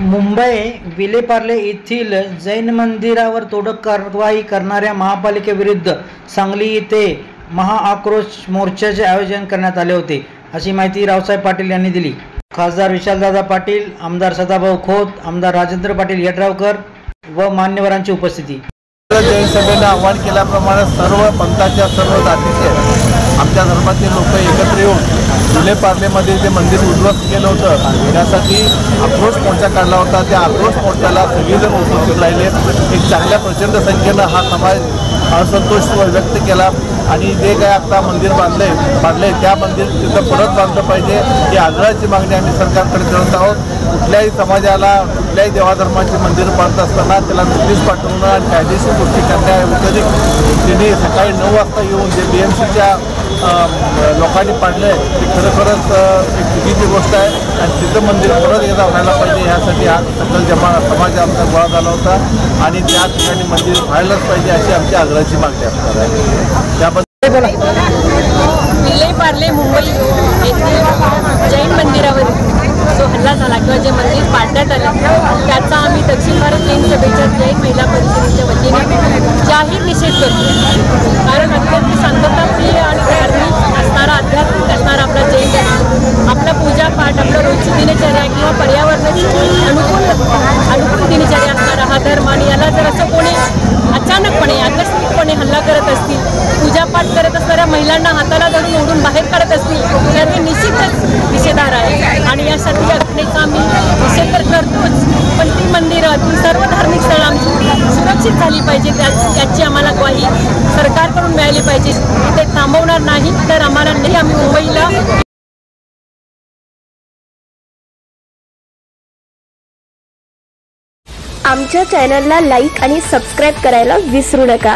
मुंबई विलेपार्ले येथील जैन मंदिरावर तोडक कारवाई करणाऱ्या महापालिकेविरुद्ध सांगली येथे महाआक्रोश मोर्चाचे आयोजन करण्यात आले होते, अशी माहिती रावसाहेब पाटील यांनी दिली। खासदार विशालदादा पाटील, आमदार सदाभाऊ खोत, आमदार राजेंद्र पाटील यड्रावकर व मान्यवरांची उपस्थिती। जैन सभेने आवाहन केल्याप्रमाणे सर्व पंथाच्या सर्व जातीचे आमच्या धर्मातील लोक एकत्र येऊन विलेपार्लेमध्ये जे मंदिर उद्ध्वस्त केलं होतं त्यासाठी आक्रोश मोर्चा काढला होता। त्या आक्रोश मोर्चाला सगळेजण उपस्थित राहिले। एक चांगल्या प्रचंड संख्येनं हा समाज असंतोष व्यक्त केला आणि जे काय आता मंदिर बांधले त्या मंदिर तिथं परत बांधलं पाहिजे ही आग्रहाची मागणी आम्ही सरकारकडे करत आहोत। कुठल्याही समाजाला कुठल्याही देवाधर्माचे मंदिर बांधत असताना त्याला नोटीस पाठवणं आणि कायदेशीर गोष्टी करण्याव्यतिरिक्त त्यांनी सकाळी 9 वाजता येऊन जे BMCच्या लोकांनी पाडलं आहे ते खरोखरच एक चुकीची गोष्ट आहे आणि तिथं मंदिर परत एकदा व्हायला पाहिजे यासाठी हा सकल समाज आमचा गोळा झाला होता आणि त्या ठिकाणी मंदिर व्हायलाच पाहिजे अशी आमची आग्रहाची मागणी असणार आहे। त्याबद्दल विलेपार्ले मुंबई येथील जैन मंदिरावर जो हल्ला झाला किंवा जे मंदिर पाडण्यात आले त्याचा आम्ही दक्षिण भारत जैन सभेच्या जैन महिला परिषदेच्या वतीने जाहीर निषेध करतो। कारण अत्यंत शांतताप्रिय आणि धार्मिक असणारा, आध्यात्मिक असणारा आपला जैन धर्म, आपला पूजापाठ, आपलं रोजची दिनचर्या किंवा पर्यावरणाची अनुकूल दिनचर्या असणारा हा धर्म आणि याला जर असं कोणी अचानकपणे आकस्मिकपणे हल्ला करत असतील, पूजापाठ करत असणाऱ्या महिलांना हाताला धरून ओढून बाहेर काढत असतील तर हे निश्चितच निषेधार्ह आहे आणि यासाठी या घटनेचा आम्ही निषेध तर करतोच, पण ती मंदिरं, ती सर्व धार्मिक स्थळं आमची सुरक्षित झाली पाहिजे याची आम्हाला ग्वाही सरकारकडून मिळाली पाहिजे। ते थांबवणार नाही तर आम्हाला नाही, आम्ही मुंबईला आमच्या चॅनलला लाईक आणि सबस्क्राईब करायला विसरू नका।